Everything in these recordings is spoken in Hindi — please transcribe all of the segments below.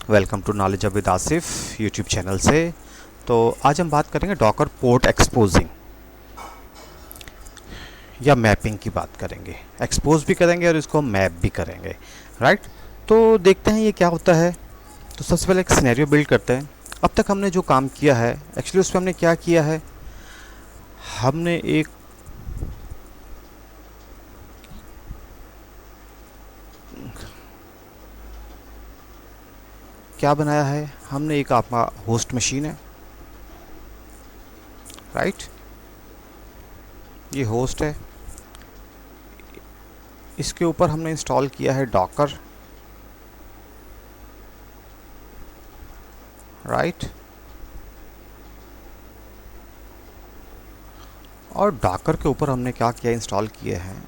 Welcome to knowledge with Asif YouTube channel से। तो आज हम बात करेंगे डॉकर पोर्ट एक्सपोजिंग या मैपिंग की बात करेंगे। एक्सपोज भी करेंगे और इसको मैप भी करेंगे, राइट। तो देखते हैं ये क्या होता है। तो सबसे पहले एक सिनेरियो बिल्ड करते हैं। अब तक हमने जो काम किया है एक्चुअली उसमें हमने क्या किया है, हमने एक क्या बनाया है, हमने एक आपका होस्ट मशीन है, राइट। ये होस्ट है, इसके ऊपर हमने इंस्टॉल किया है डॉकर, राइट। और डॉकर के ऊपर हमने क्या किया, इंस्टॉल किए हैं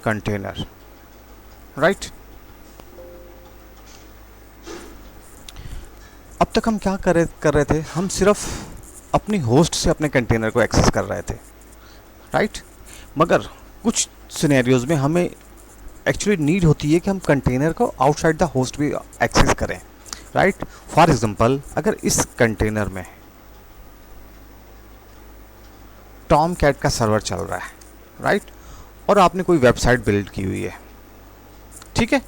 कंटेनर, राइट। अब तक हम क्या कर रहे थे, हम सिर्फ अपनी होस्ट से अपने कंटेनर को एक्सेस कर रहे थे, राइट। मगर कुछ सिनेरियोज में हमें एक्चुअली नीड होती है कि हम कंटेनर को आउटसाइड द होस्ट भी एक्सेस करें, राइट। फॉर एग्जांपल, अगर इस कंटेनर में टॉम कैट का सर्वर चल रहा है, राइट, और आपने कोई वेबसाइट बिल्ड की हुई है, ठीक है,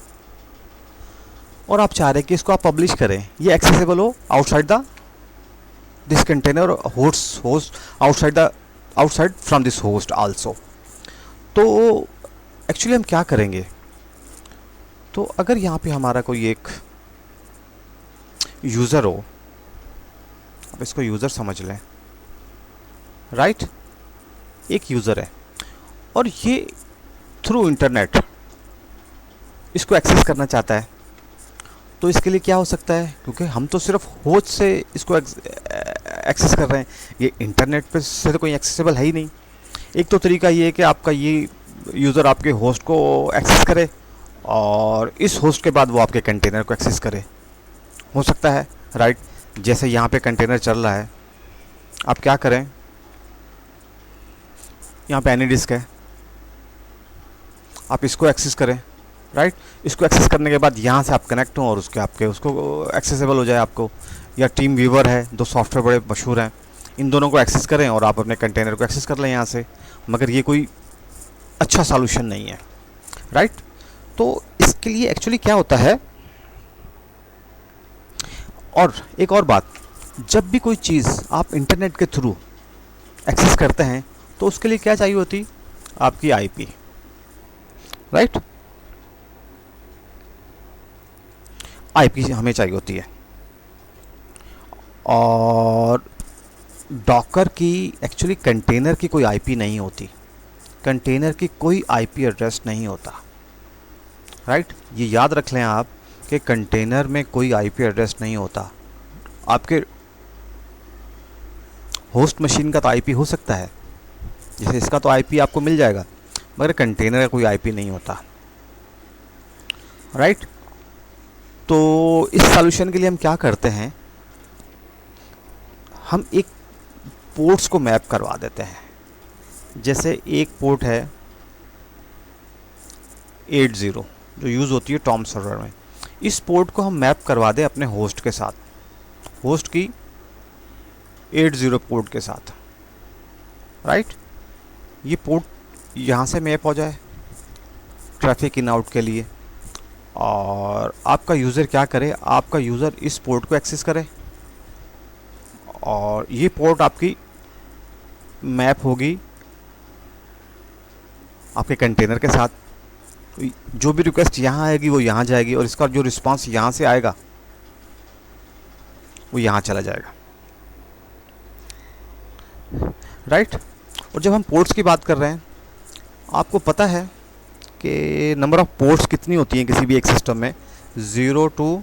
और आप चाह रहे हैं कि इसको आप पब्लिश करें, ये एक्सेसिबल हो outside the this container host outside from this host also. तो एक्चुअली हम क्या करेंगे, तो अगर यहाँ पे हमारा कोई एक यूज़र हो, आप इसको यूज़र समझ लें, राइट। एक यूज़र है और ये थ्रू इंटरनेट इसको एक्सेस करना चाहता है। तो इसके लिए क्या हो सकता है, क्योंकि हम तो सिर्फ होस्ट से इसको एक्सेस कर रहे हैं, ये इंटरनेट पे से तो कोई एक्सेसिबल है ही नहीं। एक तो तरीका ये है कि आपका ये यूज़र आपके होस्ट को एक्सेस करे और इस होस्ट के बाद वो आपके कंटेनर को एक्सेस करे, हो सकता है, राइट। जैसे यहाँ पे कंटेनर चल रहा है, आप क्या करें, यहाँ पे एनी डिस्क है, आप इसको एक्सेस करें, राइट। इसको एक्सेस करने के बाद यहाँ से आप कनेक्ट हों और उसको एक्सेसिबल हो जाए आपको। या टीम व्यूवर है, दो सॉफ्टवेयर बड़े मशहूर हैं, इन दोनों को एक्सेस करें और आप अपने कंटेनर को एक्सेस कर लें यहाँ से। मगर ये कोई अच्छा सॉल्यूशन नहीं है, राइट। तो इसके लिए एक्चुअली क्या होता है, और एक और बात, जब भी कोई चीज़ आप इंटरनेट के थ्रू एक्सेस करते हैं तो उसके लिए क्या चाहिए होती, आपकी आईपी, राइट। आईपी हमें चाहिए होती है। और डॉकर की एक्चुअली कंटेनर की कोई आईपी नहीं होती, कंटेनर की कोई आईपी एड्रेस नहीं होता, राइट। ये याद रख लें आप कि कंटेनर में कोई आईपी एड्रेस नहीं होता। आपके होस्ट मशीन का तो आईपी हो सकता है, जैसे इसका तो आईपी आपको मिल जाएगा, मगर कंटेनर का कोई आईपी नहीं होता, राइट। तो इस सॉल्यूशन के लिए हम क्या करते हैं, हम एक पोर्ट्स को मैप करवा देते हैं। जैसे एक पोर्ट है 80 जो यूज़ होती है टॉम सर्वर में, इस पोर्ट को हम मैप करवा दें अपने होस्ट के साथ, होस्ट की 80 पोर्ट के साथ, राइट। ये पोर्ट यहाँ से मैप हो जाए ट्रैफिक इन आउट के लिए, और आपका यूज़र क्या करे, आपका यूज़र इस पोर्ट को एक्सेस करे और ये पोर्ट आपकी मैप होगी आपके कंटेनर के साथ। जो भी रिक्वेस्ट यहाँ आएगी वो यहाँ जाएगी और इसका जो रिस्पांस यहाँ से आएगा वो यहाँ चला जाएगा, राइट। और जब हम पोर्ट्स की बात कर रहे हैं, आपको पता है कि नंबर ऑफ पोर्ट्स कितनी होती हैं किसी भी एक सिस्टम में, 0 to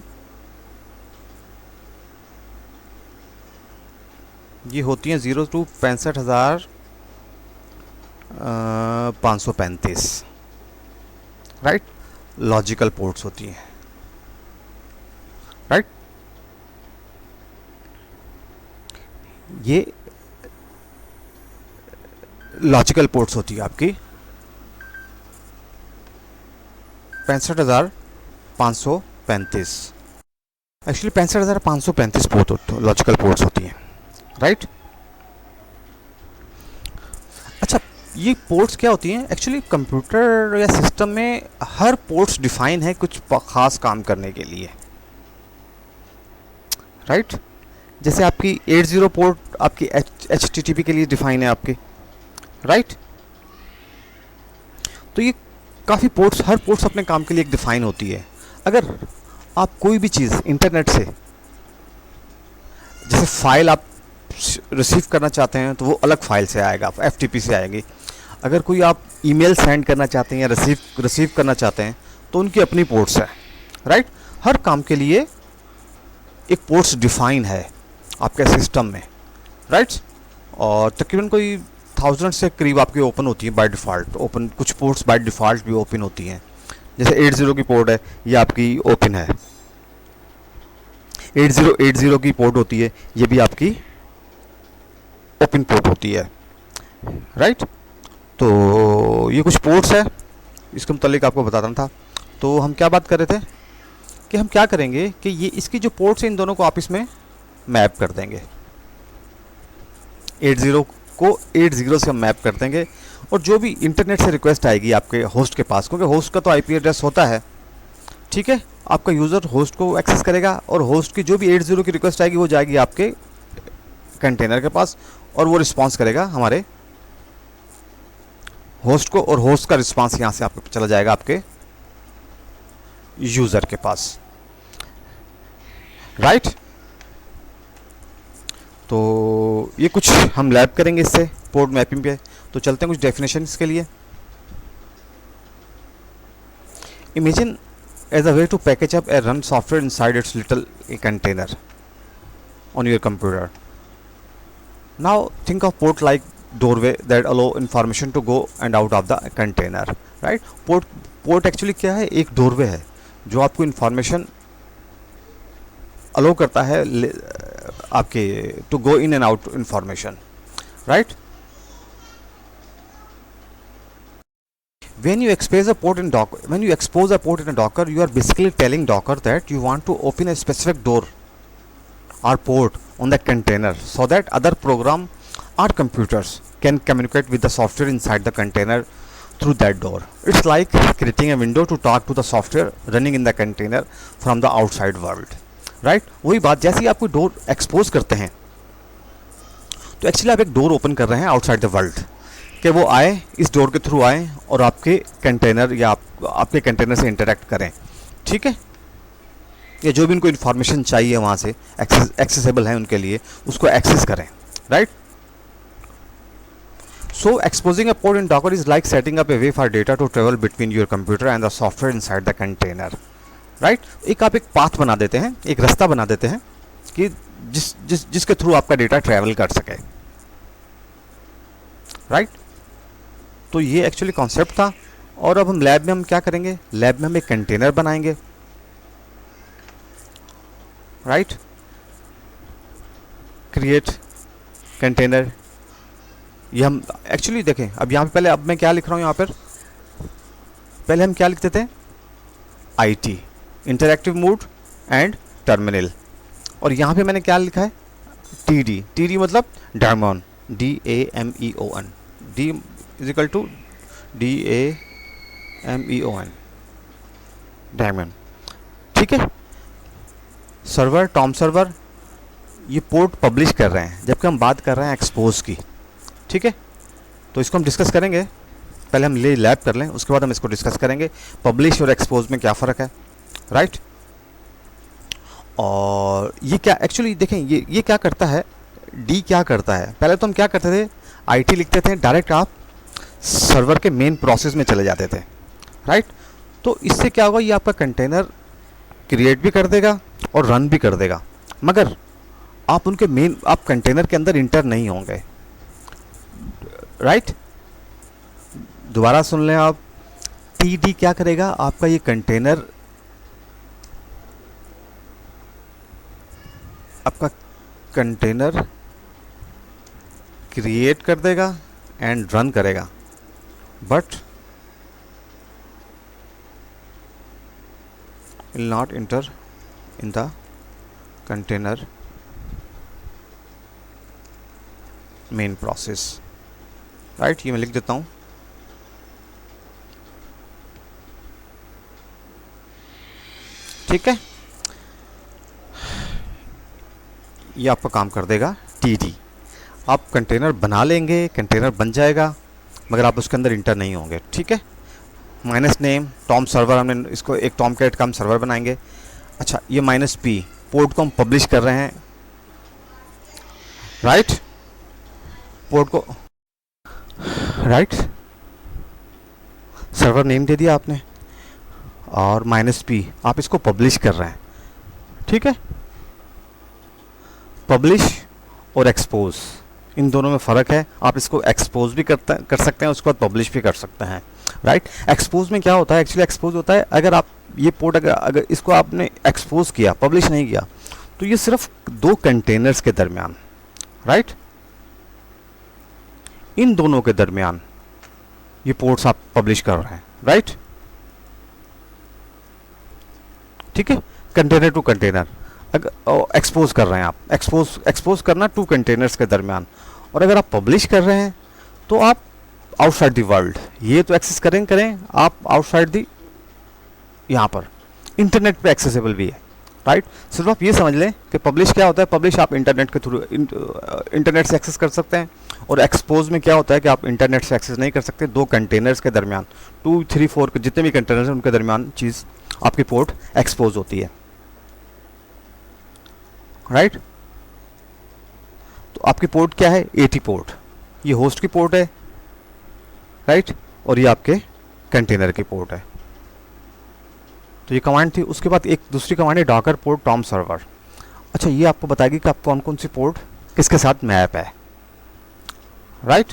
ये होती हैं 0 to 65,535, राइट। लॉजिकल पोर्ट्स होती हैं, राइट। ये लॉजिकल पोर्ट्स होती है आपकी 65,535 535, एक्चुअली 65,535 पोर्ट लॉजिकल पोर्ट्स होती हैं, राइट। अच्छा, ये पोर्ट्स क्या होती हैं? एक्चुअली कंप्यूटर या सिस्टम में हर पोर्ट्स डिफाइन है कुछ खास काम करने के लिए, राइट। जैसे आपकी 80 पोर्ट आपकी HTTP के लिए डिफाइन है आपके, राइट। तो ये काफ़ी पोर्ट्स, हर पोर्ट्स अपने काम के लिए एक डिफाइन होती है। अगर आप कोई भी चीज़ इंटरनेट से, जैसे फाइल आप रिसीव करना चाहते हैं तो वो अलग फाइल से आएगा, FTP से आएगी। अगर कोई आप ईमेल सेंड करना चाहते हैं या रिसीव करना चाहते हैं तो उनकी अपनी पोर्ट्स है, राइट। हर काम के लिए एक पोर्ट्स डिफाइन है आपके सिस्टम में, राइट। और तकरीबन कोई 1000 से करीब आपकी ओपन होती है बाय डिफ़ॉल्ट। ओपन कुछ पोर्ट्स बाय डिफ़ॉल्ट भी ओपन होती हैं, जैसे 80 की पोर्ट है, ये आपकी ओपन है। 8080 की पोर्ट होती है, ये भी आपकी ओपन पोर्ट होती है, राइट। तो ये कुछ पोर्ट्स है, इसके मुतालिक आपको बताना था। तो हम क्या बात कर रहे थे कि हम क्या करेंगे कि ये इसकी जो पोर्ट्स हैं इन दोनों को आपस में मैप कर देंगे। 80 को 80 से हम मैप कर देंगे, और जो भी इंटरनेट से रिक्वेस्ट आएगी आपके होस्ट के पास, क्योंकि होस्ट का तो IP एड्रेस होता है, ठीक है। आपका यूज़र होस्ट को एक्सेस करेगा और होस्ट की जो भी 80 की रिक्वेस्ट आएगी वो जाएगी आपके कंटेनर के पास, और वो रिस्पांस करेगा हमारे होस्ट को, और होस्ट का रिस्पांस यहाँ से आपके चला जाएगा आपके यूज़र के पास, राइट। तो ये कुछ हम लैब करेंगे इससे पोर्ट मैपिंग पे। तो चलते हैं कुछ डेफिनेशन के लिए। Imagine as a way to package up a run software inside its little container on your computer. Now think of port like doorway that allow information to go and out of the container, right? Port actually क्या है? एक doorway है जो आपको information allow करता है आपके to go in and out information, right? When you expose a port in Docker, you are basically telling Docker that you want to open a specific door or port on the container so that other program or computers can communicate with the software inside the container through that door. It's like creating a window to talk to the software running in the container from the outside world, right? वही बात, जैसे ही आप कोई डोर एक्सपोज करते हैं तो एक्चुअली आप एक डोर ओपन कर रहे हैं आउटसाइड द वर्ल्ड, कि वो आए, इस डोर के थ्रू आए और आपके कंटेनर या आपके कंटेनर से इंटरेक्ट करें, ठीक है। या जो भी उनको इन्फॉर्मेशन चाहिए वहाँ से एक्सेसिबल है उनके लिए, उसको एक्सेस करें, right. So exposing a port in Docker is like setting up a way for data to travel between your computer and the software inside the container, right. एक आप एक पाथ बना देते हैं, एक रास्ता बना देते हैं कि जिसके थ्रू आपका डेटा ट्रैवल कर सके, राइट। तो ये एक्चुअली कॉन्सेप्ट था। और अब हम लैब में हम क्या करेंगे? लैब में हम एक कंटेनर बनाएंगे, राइट। क्रिएट कंटेनर, ये हम एक्चुअली देखें अब यहाँ पे पहले, अब मैं क्या लिख रहा हूँ यहाँ पर, पहले हम क्या लिखते थे? IT interactive mode and terminal, और यहाँ पे मैंने क्या लिखा है? TD मतलब daemon, DAMEON, D is equal to DAMEON, diamond, ठीक है। सर्वर, टॉम सर्वर, ये पोर्ट पब्लिश कर रहे हैं, जबकि हम बात कर रहे हैं एक्सपोज की, ठीक है। तो इसको हम डिस्कस करेंगे, पहले हम ले लैब कर लें, उसके बाद हम इसको डिस्कस करेंगे पब्लिश और एक्सपोज में क्या फ़र्क है, राइट। और ये क्या एक्चुअली देखें, ये क्या करता है, D क्या करता है? पहले तो हम क्या करते थे? IT लिखते थे, डायरेक्ट आप सर्वर के मेन प्रोसेस में चले जाते थे, राइट। तो इससे क्या होगा, ये आपका कंटेनर क्रिएट भी कर देगा और रन भी कर देगा, मगर आप उनके आप कंटेनर के अंदर इंटर नहीं होंगे, राइट। दोबारा सुन लें आप, TD क्या करेगा? आपका ये कंटेनर, आपका कंटेनर क्रिएट कर देगा एंड रन करेगा, but will not inter in the container main process, right. ये मैं लिख देता हूँ। ठीक है, ये आपका काम कर देगा टीडी। आप कंटेनर बना लेंगे, कंटेनर बन जाएगा, मगर आप उसके अंदर इंटर नहीं होंगे। ठीक है, माइनस नेम टॉम सर्वर, हमने इसको एक टॉम कैट का हम सर्वर बनाएंगे। अच्छा, ये माइनस पी पोर्ट को हम पब्लिश कर रहे हैं, राइट। पोर्ट को राइट सर्वर नेम दे दिया आपने, और माइनस पी आप इसको पब्लिश कर रहे हैं। ठीक है, पब्लिश और एक्सपोज, इन दोनों में फ़र्क है। आप इसको एक्सपोज भी कर सकते हैं, उसके बाद पब्लिश भी कर सकते हैं, राइट। एक्सपोज में क्या होता है, एक्चुअली एक्सपोज होता है अगर आप ये पोर्ट अगर इसको आपने एक्सपोज किया, पब्लिश नहीं किया, तो ये सिर्फ दो कंटेनर्स के दरमियान, राइट, इन दोनों के दरमियान ये पोर्ट्स आप पब्लिश कर रहे हैं, राइट। ठीक है, कंटेनर टू कंटेनर अगर एक्सपोज कर रहे हैं आप, एक्सपोज करना टू कंटेनर्स के दरमियान। और अगर आप पब्लिश कर रहे हैं तो आप आउटसाइड द वर्ल्ड, ये तो एक्सेस करें आप आउटसाइड दी, यहाँ पर इंटरनेट पे एक्सेसिबल भी है, राइट। सिर्फ आप ये समझ लें कि पब्लिश क्या होता है, पब्लिश आप इंटरनेट के थ्रू इंटरनेट से एक्सेस कर सकते हैं, और एक्सपोज में क्या होता है कि आप इंटरनेट से एक्सेस नहीं कर सकते, दो कंटेनर्स के दरमियान, 2, 3, 4 जितने भी कंटेनर्स हैं उनके दरमियान चीज़ आपकी पोर्ट एक्सपोज होती है, राइट। तो आपकी पोर्ट क्या है, 80 पोर्ट, ये होस्ट की पोर्ट है, राइट, और ये आपके कंटेनर की पोर्ट है। तो ये कमांड थी। उसके बाद एक दूसरी कमांड है डॉकर पोर्ट टॉम सर्वर। अच्छा, ये आपको बताएगी कि आप कौन कौन सी पोर्ट किसके साथ मैप है, राइट।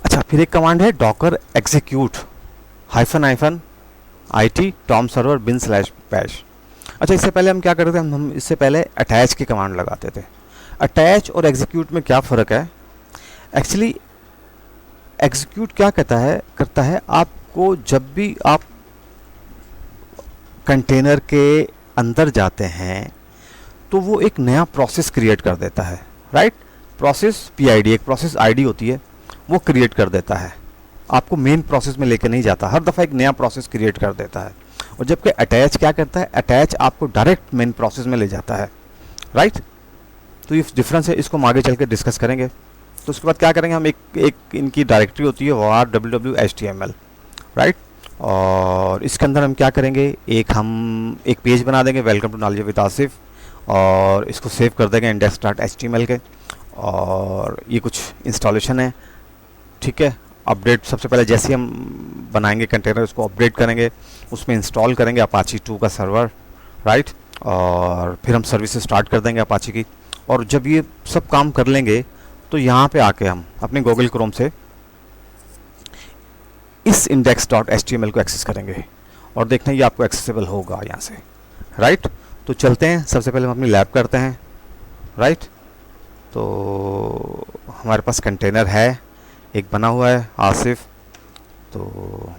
अच्छा, फिर एक कमांड है Docker execute hyphen IT Tom server bin / bash। अच्छा, इससे पहले हम क्या करते थे, हम इससे पहले अटैच की कमांड लगाते थे। अटैच और एग्जीक्यूट में क्या फ़र्क है, एक्चुअली एग्जीक्यूट क्या करता है आपको जब भी आप कंटेनर के अंदर जाते हैं तो वो एक नया प्रोसेस क्रिएट कर देता है, राइट। प्रोसेस PID, एक प्रोसेस ID होती है, वो क्रिएट कर देता है, आपको मेन प्रोसेस में लेके नहीं जाता, हर दफ़ा एक नया प्रोसेस क्रिएट कर देता है। और जबकि अटैच क्या करता है, अटैच आपको डायरेक्ट मेन प्रोसेस में ले जाता है, राइट। तो ये डिफरेंस है, इसको हम आगे चल के डिस्कस करेंगे। तो उसके बाद क्या करेंगे हम, एक इनकी डायरेक्टरी होती है var www.html, राइट। और इसके अंदर हम क्या करेंगे, हम एक पेज बना देंगे, welcome to knowledge with Asif, और इसको सेव कर देंगे index.html के। और ये कुछ इंस्टॉलेशन है, ठीक है। अपडेट सबसे पहले जैसे हम बनाएंगे कंटेनर, उसको अपडेट करेंगे, उसमें इंस्टॉल करेंगे अपाची 2 का सर्वर, राइट। और फिर हम सर्विसेज स्टार्ट कर देंगे अपाची की। और जब ये सब काम कर लेंगे तो यहाँ पे आके हम अपने गूगल क्रोम से इस index.html को एक्सेस करेंगे, और देखना ये आपको एक्सेसिबल होगा यहाँ से, राइट। तो चलते हैं, सबसे पहले हम अपनी लैब करते हैं, राइट। तो हमारे पास कंटेनर है, एक बना हुआ है आसिफ, तो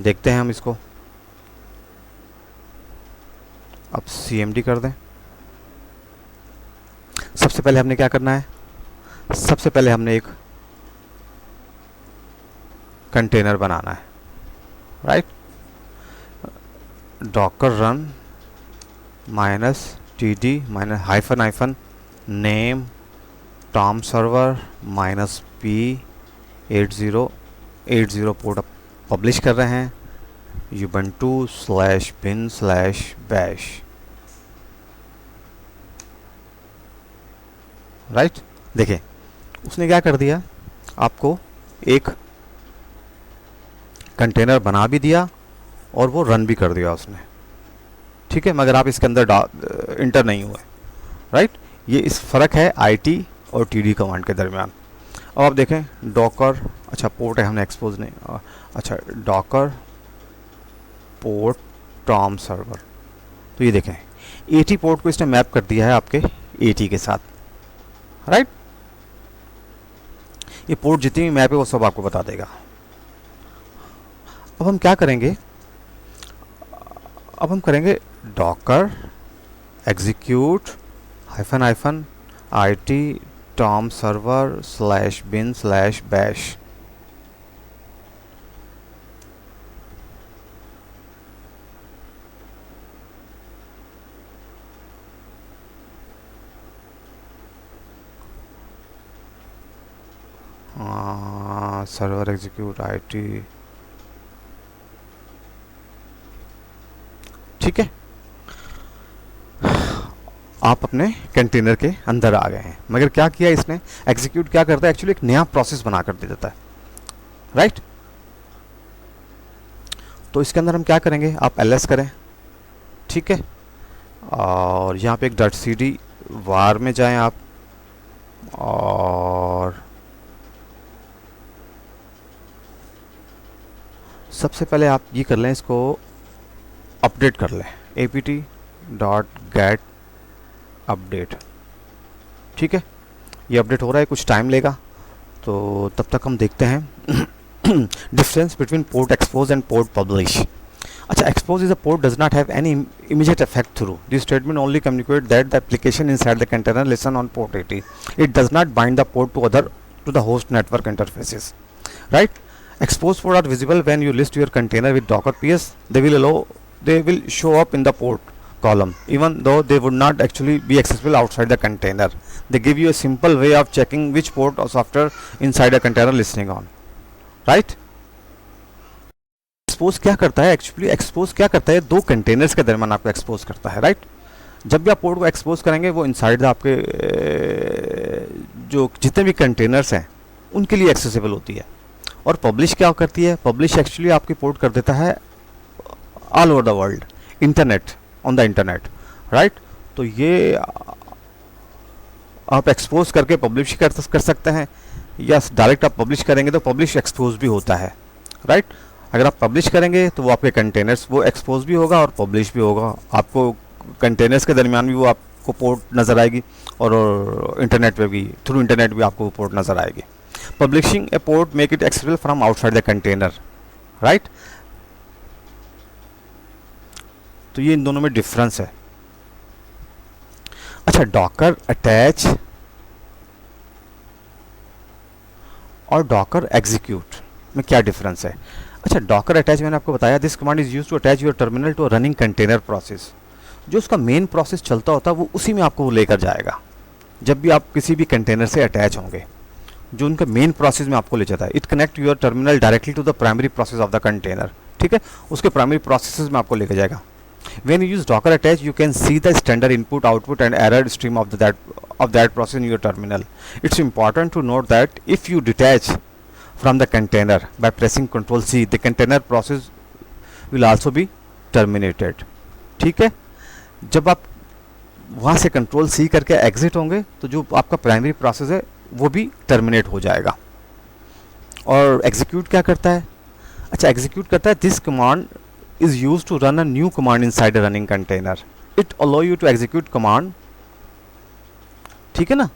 देखते हैं हम इसको। अब CMD कर दें। सबसे पहले हमने क्या करना है, सबसे पहले हमने एक कंटेनर बनाना है, right. Docker run -td -hyphen name Tom server -p8080 port publish कर रहे हैं, ubuntu/bin/bash, राइट। देखिए उसने क्या कर दिया, आपको एक कंटेनर बना भी दिया और वो रन भी कर दिया उसने, ठीक है, मगर आप इसके अंदर इंटर नहीं हुए, राइट। ये इस फ़र्क है IT और TD कमांड के दरमियान। अब आप देखें डॉकर, अच्छा पोर्ट है, हमने एक्सपोज नहीं, अच्छा डॉकर पोर्ट टॉम सर्वर, तो ये देखें 80 पोर्ट को इसने मैप कर दिया है आपके 80 के साथ, राइट। ये पोर्ट जितनी भी मैप है वो सब आपको बता देगा। अब हम क्या करेंगे, अब हम करेंगे Docker execute hyphen hyphen IT Tom server slash bin slash bash. Server execute IT, ठीक है। आप अपने कंटेनर के अंदर आ गए हैं, मगर क्या किया इसने, एग्जीक्यूट क्या करता है एक्चुअली, एक नया प्रोसेस बना कर दे देता है, राइट। तो इसके अंदर हम क्या करेंगे, आप ls करें, ठीक है, और यहाँ पे एक .cd var में जाएं आप, और सबसे पहले आप ये कर लें, इसको अपडेट कर लें, apt.get अपडेट, ठीक है। ये अपडेट हो रहा है, कुछ टाइम लेगा, तो तब तक हम देखते हैं difference between port expose and port publish. अच्छा, expose is a port does not have any immediate effect through. This statement only communicate that the application inside the container listen on port 80. It does not bind the port to the host network interfaces. Right? Expose port are visible when you list your container with Docker PS. They will show up in the port column, even though they would not actually be accessible outside the container. They give you a simple way of checking which port or software inside a container listening on. Right? Expose क्या करता है, एक्चुअली एक्सपोज क्या करता है, दो कंटेनर्स के दरमियान आपको एक्सपोज करता है, राइट। जब भी आप पोर्ट को एक्सपोज करेंगे वो इनसाइड आपके जो जितने भी कंटेनर्स हैं उनके लिए एक्सेसिबल होती है। और पब्लिश क्या करती है, पब्लिश एक्चुअली आपकी पोर्ट कर देता है all over the world, internet, on the internet, right. तो ये आप एक्सपोज करके पब्लिश कर सकते हैं, या डायरेक्ट आप पब्लिश करेंगे तो पब्लिश एक्सपोज भी होता है, राइट। अगर आप पब्लिश करेंगे तो वो आपके कंटेनर्स वो एक्सपोज भी होगा और पब्लिश भी होगा, आपको कंटेनर्स के दरमियान भी वो आपको पोर्ट नज़र आएगी, और इंटरनेट पे भी, थ्रू इंटरनेट भी आपको पोर्ट नज़र आएगी। Publishing A port make it accessible from outside the container, right. तो ये इन दोनों में डिफरेंस है। अच्छा, डॉकर अटैच और डॉकर एग्जीक्यूट में क्या डिफरेंस है। अच्छा, डॉकर अटैच मैंने आपको बताया, this command is use to attach your terminal to running container process. जो उसका मेन प्रोसेस चलता होता है वो उसी में आपको वो लेकर जाएगा। जब भी आप किसी भी कंटेनर से अटैच होंगे, जो उनका मेन प्रोसेस में आपको ले जाता है, it connect your terminal directly to the primary process of the container, ठीक है, उसके प्राइमरी प्रोसेस में आपको लेकर जाएगा। When you use Docker attach, you can see the standard input, output, and error stream of that process in your terminal. It's important to note that if you detach from the container by pressing Ctrl C, the container process will also be terminated. ठीक है, जब आप वहाँ से Ctrl C करके एग्जिट होंगे तो जो आपका प्राइमरी प्रोसेस है वो भी टर्मिनेट हो जाएगा। और एग्जीक्यूट क्या करता है, अच्छा एग्जीक्यूट करता है, this command is used to run a new command inside a running container. It allow you to execute command, ठीक है ना।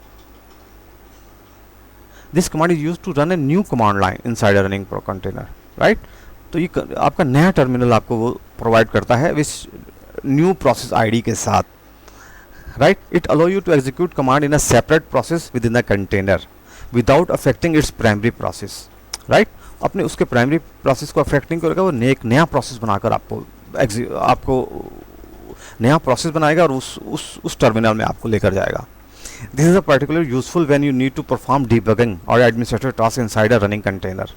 This command is used to run a new command line inside a running container, right? तो ये आपका नया टर्मिनल आपको वो प्रोवाइड करता है विस न्यू प्रोसेस आईडी के साथ, right? It allow you to execute command in a separate process within the container without affecting its primary process, right? अपने उसके प्राइमरी प्रोसेस को अफेक्ट नहीं करेगा, वो एक नया प्रोसेस बनाकर आपको नया प्रोसेस बनाएगा और उस टर्मिनल में आपको लेकर जाएगा। This is a particular useful when you need to perform debugging और administrative task inside a running container,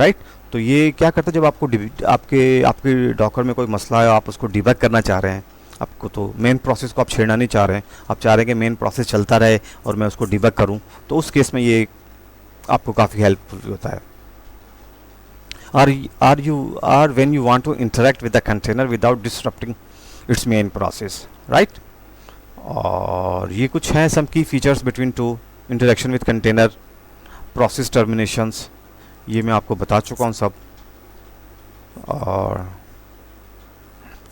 right. तो ये क्या करता है, जब आपको आपके डॉकर में कोई मसला है, आप उसको डिबग करना चाह रहे हैं, आपको तो मेन प्रोसेस को आप छेड़ना नहीं चाह रहे हैं, आप चाह रहे हैं कि मेन प्रोसेस चलता रहे और मैं उसको डिबग करूँ, तो उस केस में ये आपको काफ़ी हेल्पफुल होता है। or when you want to interact with the container without disrupting its main process, right? और ये कुछ हैं some key features between two interaction with container, process terminations, ये मैं आपको बता चुका हूँ सब। और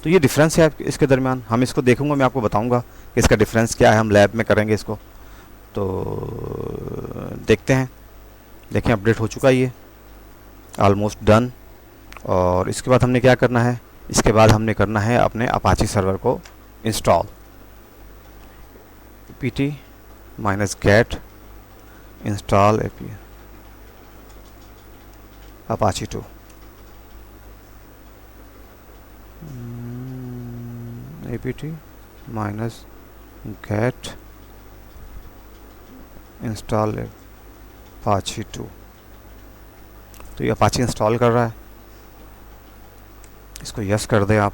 तो ये डिफरेंस है इसके दरमियान, हम इसको देखूंगा, मैं आपको बताऊंगा कि इसका डिफरेंस क्या है, हम लैब में करेंगे इसको। तो देखते हैं, देखें अपडेट हो चुका है ये, ऑलमोस्ट डन। और इसके बाद हमने क्या करना है, इसके बाद हमने करना है अपने अपाची सर्वर को install. pt -get install apache 2 apt -get install apache 2। तो ये अपाची इंस्टॉल कर रहा है, इसको यस कर दें आप।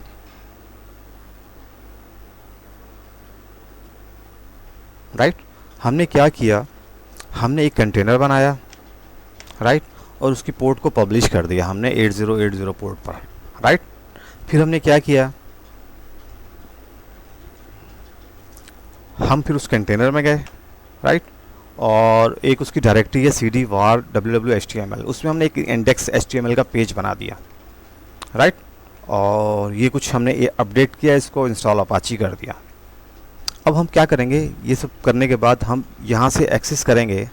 राइट, हमने क्या किया, हमने एक कंटेनर बनाया, राइट, और उसकी पोर्ट को पब्लिश कर दिया हमने 8080 पोर्ट पर, राइट। फिर हमने क्या किया, हम फिर उस कंटेनर में गए, राइट, और एक उसकी डायरेक्टरी है cd var www.html, उसमें हमने एक इंडेक्स html का पेज बना दिया, राइट। और ये कुछ हमने ये अपडेट किया, इसको इंस्टॉल अपाची कर दिया। अब हम क्या करेंगे, ये सब करने के बाद हम यहाँ से एक्सेस करेंगे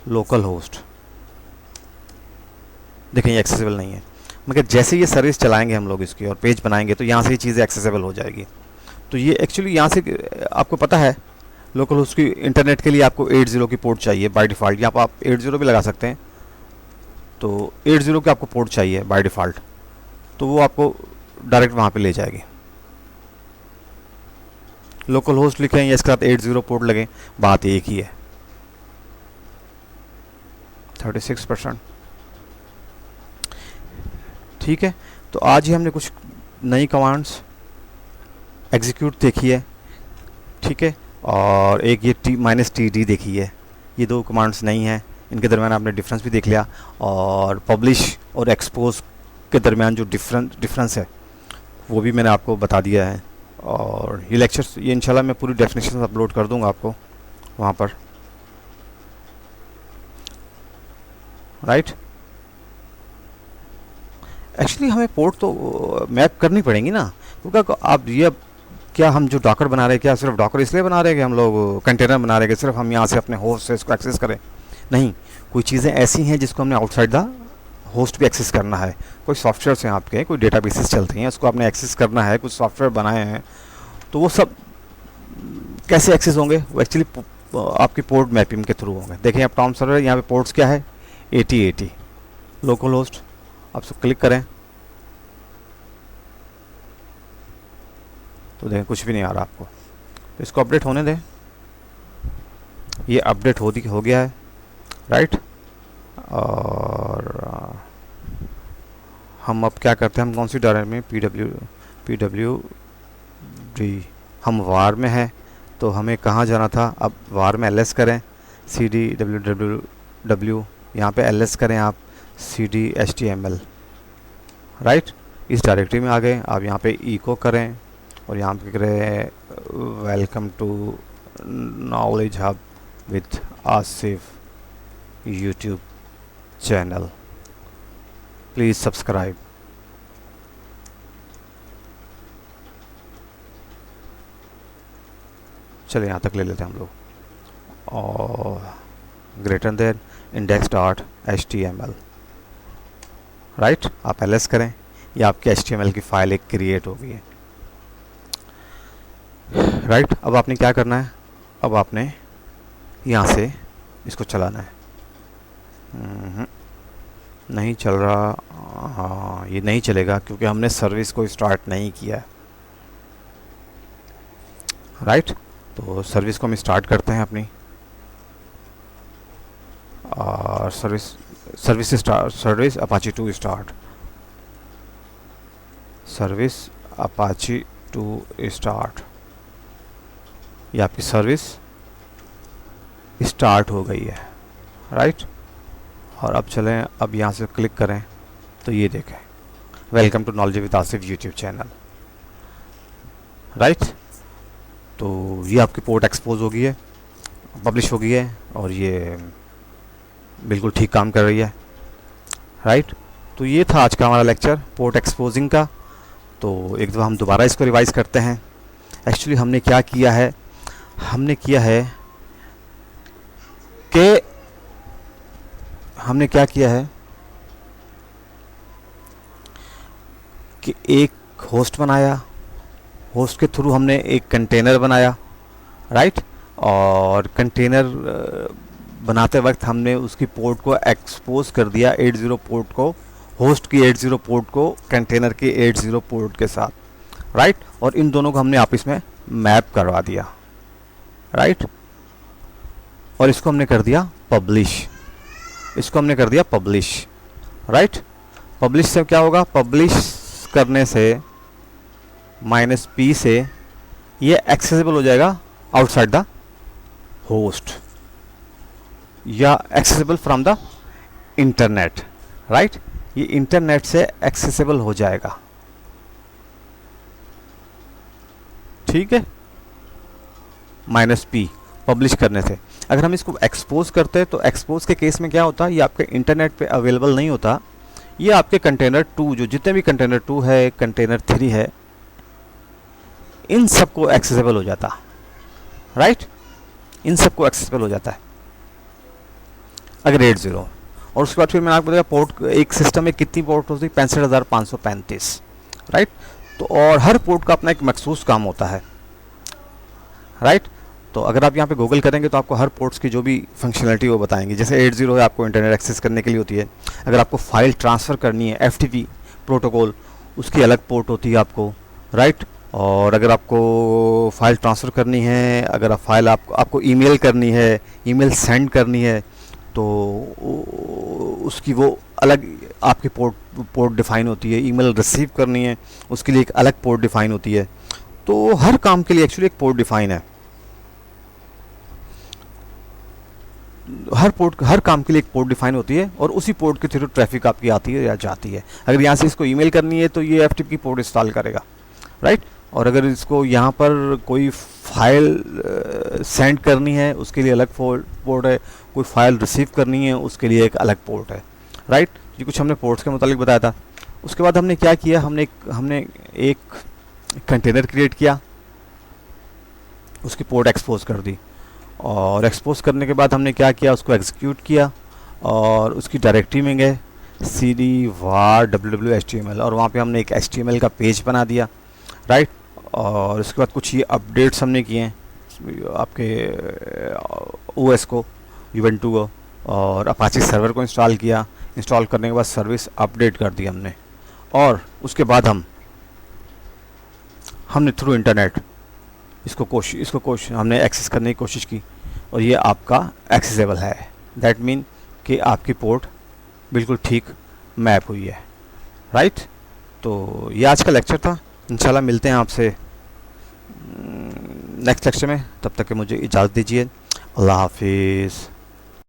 लोकल होस्ट। देखें ये एक्सेसिबल नहीं है, मगर जैसे ये सर्विस चलाएंगे हम लोग इसकी और पेज बनाएंगे तो यहाँ से ये चीज़ें एक्सेसिबल हो जाएगी। तो ये एक्चुअली यहाँ से आपको पता है लोकल होस्ट की इंटरनेट के लिए आपको 80 की पोर्ट चाहिए बाय डिफ़ॉल्ट, यहाँ पर आप 80 भी लगा सकते हैं। तो 80 की आपको पोर्ट चाहिए बाय डिफ़ॉल्ट, तो वो आपको डायरेक्ट वहाँ पे ले जाएगी। लोकल होस्ट लिखें या इसके साथ 80 पोर्ट लगे, बात एक ही है। 36%, ठीक है। तो आज ही हमने कुछ नई कमांड्स एग्जीक्यूट देखी है, ठीक है, और एक ये -td देखी है। ये दो कमांड्स नहीं हैं, इनके दरम्यान आपने डिफरेंस भी देख लिया, और पब्लिश और एक्सपोज के दरमियान जो डिफरेंस है वो भी मैंने आपको बता दिया है। और ये लेक्चर्स, ये इंशाल्लाह मैं पूरी डेफिनेशन अपलोड कर दूंगा आपको वहाँ पर, राइट। एक्चुअली हमें पोर्ट तो मैप करनी पड़ेगी ना, क्योंकि आप ये क्या हम जो डॉकर बना रहे हैं, क्या सिर्फ डॉकर इसलिए बना रहे हैं कि हम लोग कंटेनर बना रहे हैं कि सिर्फ हम यहाँ से अपने होस्ट से इसको एक्सेस करें? नहीं, कोई चीज़ें ऐसी हैं जिसको हमने आउटसाइड द होस्ट भी एक्सेस करना है। कोई सॉफ्टवेयर्स हैं आपके, कोई डेटाबेसेस चलती हैं, उसको आपने एक्सेस करना है, कुछ सॉफ्टवेयर बनाए हैं, तो वो सब कैसे एक्सेस होंगे? वो एक्चुअली आपकी पोर्ट मैपिंग के थ्रू होंगे। देखें आप टॉम सर्वर, यहाँ पे पोर्ट्स क्या है, 8080 लोकल होस्ट। आप सब क्लिक करें तो देखें कुछ भी नहीं आ रहा आपको, तो इसको अपडेट होने दें। ये अपडेट हो गया है, राइट। और हम अब क्या करते हैं, हम कौन सी डायरेक्टरी में, pwd, हम वार में हैं, तो हमें कहाँ जाना था? अब वार में ls करें, cd www, यहाँ पे ls करें आप, cd html, राइट। इस डायरेक्टरी में आ गए। आप यहाँ पे echo करें और यहाँ पे करें welcome to knowledge hub with Asif YouTube channel, please subscribe. चलिए यहाँ तक ले लेते हैं हम लोग, और ग्रेटर देन index.html, राइट। आप ls करें, ये आपकी html की फाइल एक क्रिएट हो गई है, राइट। अब आपने क्या करना है, अब आपने यहाँ से इसको चलाना है। नहीं चल रहा, हाँ ये नहीं चलेगा क्योंकि हमने सर्विस को स्टार्ट नहीं किया है, राइट। तो सर्विस को हम स्टार्ट करते हैं अपनी, और service Apache 2 start, service Apache 2 start. ये आपकी सर्विस स्टार्ट हो गई है, राइट। और अब चलें, अब यहाँ से क्लिक करें तो ये देखें welcome to knowledge with Asif YouTube channel, right. तो ये आपकी पोर्ट एक्सपोज हो गई है, पब्लिश हो गई है, और ये बिल्कुल ठीक काम कर रही है, राइट। तो ये था आज का हमारा लेक्चर पोर्ट एक्सपोजिंग का। तो एक दफ़ा हम दोबारा इसको रिवाइज़ करते हैं। एक्चुअली हमने क्या किया है, हमने किया है कि कि एक होस्ट बनाया, होस्ट के थ्रू हमने एक कंटेनर बनाया, राइट। और कंटेनर बनाते वक्त हमने उसकी पोर्ट को एक्सपोज कर दिया 80 पोर्ट को, होस्ट की 80 पोर्ट को कंटेनर के 80 पोर्ट के साथ, राइट। और इन दोनों को हमने आपस में मैप करवा दिया, राइट। और इसको हमने कर दिया पब्लिश, इसको हमने कर दिया पब्लिश, राइट। पब्लिश से क्या होगा, पब्लिश करने से -p से ये एक्सेसिबल हो जाएगा आउटसाइड द होस्ट या accessible from the internet, right. ये इंटरनेट से एक्सेसिबल हो जाएगा, ठीक है, -p पब्लिश करने से। अगर हम इसको एक्सपोज करते हैं तो एक्सपोज के केस में क्या होता है, ये आपके इंटरनेट पे अवेलेबल नहीं होता, ये आपके कंटेनर 2 जो जितने भी कंटेनर 2 है, कंटेनर 3 है, इन सबको एक्सेसिबल हो जाता, राइट। इन सबको एक्सेसिबल हो जाता है अगर 80। और उसके बाद फिर मैंने आपको बताया पोर्ट, एक सिस्टम में कितनी पोर्ट होती है, 65,535, राइट। तो और हर पोर्ट का अपना एक मखसूस काम होता है, राइट। तो अगर आप यहाँ पे गूगल करेंगे तो आपको हर पोर्ट्स की जो भी फंक्शनलिटी वो बताएंगे। जैसे 80 है आपको इंटरनेट एक्सेस करने के लिए होती है। अगर आपको फाइल ट्रांसफ़र करनी है FTP प्रोटोकॉल, उसकी अलग पोर्ट होती है आपको, राइट। और अगर आपको फाइल ट्रांसफ़र करनी है, अगर आप फाइल आपको ईमेल करनी है, ईमेल सेंड करनी है, तो उसकी वो अलग आपकी पोर्ट डिफ़ाइन होती है। ईमेल रिसीव करनी है, उसके लिए एक अलग पोर्ट डिफ़ाइन होती है। तो हर काम के लिए एक्चुअली एक पोर्ट डिफ़ाइन है। हर काम के लिए एक पोर्ट डिफाइन होती है और उसी पोर्ट के थ्रू ट्रैफिक आपकी आती है या जाती है। अगर यहाँ से इसको ईमेल करनी है तो ये FTP की पोर्ट इंस्टॉल करेगा, राइट। और अगर इसको यहाँ पर कोई फाइल सेंड करनी है उसके लिए अलग पोर्ट है, कोई फाइल रिसीव करनी है उसके लिए एक अलग पोर्ट है, राइट। ये कुछ हमने पोर्ट्स के मुतालिक बताया था। उसके बाद हमने क्या किया, हमने एक कंटेनर क्रिएट किया, उसकी पोर्ट एक्सपोज कर दी, और एक्सपोज करने के बाद हमने क्या किया, उसको एग्जीक्यूट किया और उसकी डायरेक्टरी में गए cd var www.html, और वहाँ पे हमने एक HTML का पेज बना दिया, राइट। और उसके बाद कुछ ये अपडेट्स हमने किए हैं आपके OS को, Ubuntu को, और अपाची सर्वर को इंस्टॉल किया। इंस्टॉल करने के बाद सर्विस अपडेट कर दी हमने, और उसके बाद हमने थ्रू इंटरनेट इसको हमने एक्सेस करने की कोशिश की, और ये आपका एक्सेसिबल है। दैट मीन कि आपकी पोर्ट बिल्कुल ठीक मैप हुई है, राइट। तो ये आज का लेक्चर था। इंशाल्लाह मिलते हैं आपसे नेक्स्ट लेक्चर में, तब तक के मुझे इजाज़त दीजिए। अल्लाह हाफिज़।